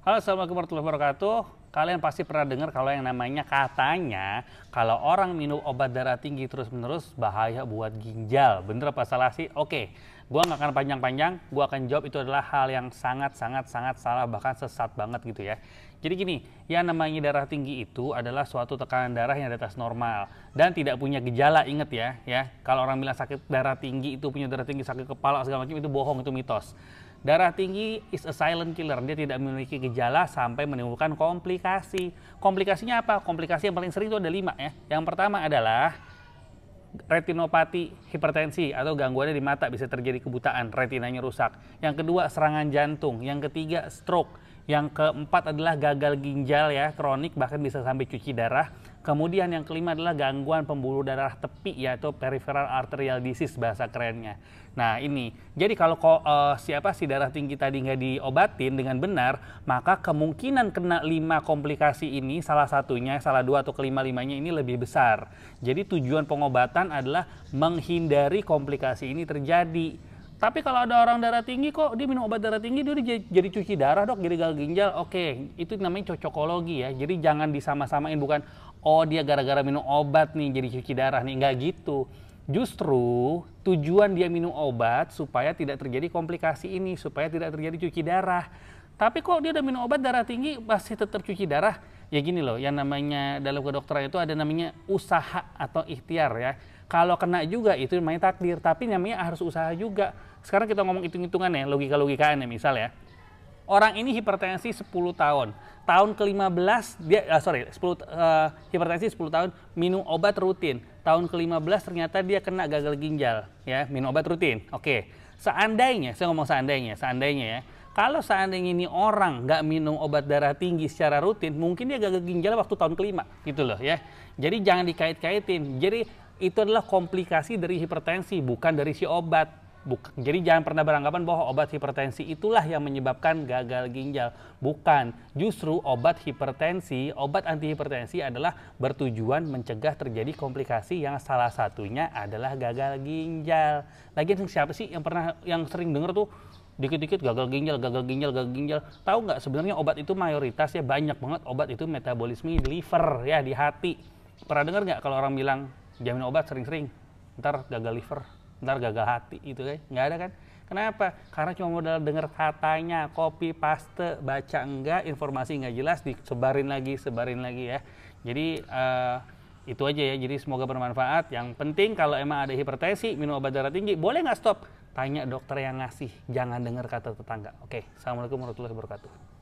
Halo, assalamualaikum warahmatullahi wabarakatuh. Kalian pasti pernah dengar kalau yang namanya katanya kalau orang minum obat darah tinggi terus-menerus bahaya buat ginjal. Bener apa salah sih? Oke, gua nggak akan panjang-panjang. Gua akan jawab itu adalah hal yang sangat salah, bahkan sesat banget gitu ya. Jadi gini, yang namanya darah tinggi itu adalah suatu tekanan darah yang di atas normal dan tidak punya gejala. Ingat ya. Kalau orang bilang sakit darah tinggi itu punya darah tinggi, sakit kepala segala macam, itu bohong, itu mitos. Darah tinggi is a silent killer, dia tidak memiliki gejala sampai menimbulkan komplikasi. Komplikasinya apa? Komplikasi yang paling sering itu ada 5 ya. Yang pertama adalah retinopati, hipertensi atau gangguannya di mata, bisa terjadi kebutaan, retinanya rusak. Yang kedua serangan jantung, yang ketiga stroke, yang keempat adalah gagal ginjal ya, kronik bahkan bisa sampai cuci darah. Kemudian yang kelima adalah gangguan pembuluh darah tepi yaitu peripheral arterial disease bahasa kerennya. Nah ini, jadi kalau si darah tinggi tadi nggak diobatin dengan benar, maka kemungkinan kena 5 komplikasi ini salah satunya, salah 2 atau kelima-limanya ini lebih besar. Jadi tujuan pengobatan adalah menghindari komplikasi ini terjadi. Tapi kalau ada orang darah tinggi kok dia minum obat darah tinggi dia jadi cuci darah dok, jadi gagal ginjal. Oke, itu namanya cocokologi ya. Jadi jangan disama-samain, bukan oh dia gara-gara minum obat nih jadi cuci darah nih, enggak gitu. Justru tujuan dia minum obat supaya tidak terjadi komplikasi ini, supaya tidak terjadi cuci darah. Tapi kok dia udah minum obat darah tinggi masih tetap cuci darah? Ya gini loh, yang namanya dalam kedokteran itu ada namanya usaha atau ikhtiar ya. Kalau kena juga itu namanya takdir, tapi namanya harus usaha juga. Sekarang kita ngomong hitung-hitungan ya, logika-logikaan ya, misal ya. Orang ini hipertensi 10 tahun. Tahun ke-15 dia hipertensi 10 tahun minum obat rutin. Tahun ke-15 ternyata dia kena gagal ginjal ya, minum obat rutin. Oke. Seandainya, saya ngomong seandainya ya. Kalau seandainya ini orang nggak minum obat darah tinggi secara rutin, mungkin dia gagal ginjal waktu tahun kelima, gitu loh ya. Jadi jangan dikait-kaitin. Jadi itu adalah komplikasi dari hipertensi, bukan dari si obat. Jadi jangan pernah beranggapan bahwa obat hipertensi itulah yang menyebabkan gagal ginjal. Bukan. Justru obat hipertensi, obat antihipertensi adalah bertujuan mencegah terjadi komplikasi yang salah satunya adalah gagal ginjal. Lagian siapa sih yang sering dengar tuh dikit-dikit gagal ginjal. Tahu nggak sebenarnya obat itu mayoritas ya, banyak banget obat itu metabolisme di liver ya, di hati. Pernah dengar nggak kalau orang bilang jangan minum obat sering-sering, ntar gagal liver, ntar gagal hati, itu kan? Nggak ada kan? Kenapa? Karena cuma modal dengar katanya, copy paste, baca enggak, informasi nggak jelas, disebarin lagi ya. Jadi itu aja ya. Jadi semoga bermanfaat. Yang penting kalau emang ada hipertensi, minum obat darah tinggi, boleh nggak stop? Tanya dokter yang ngasih, jangan dengar kata tetangga. Oke, assalamualaikum warahmatullahi wabarakatuh.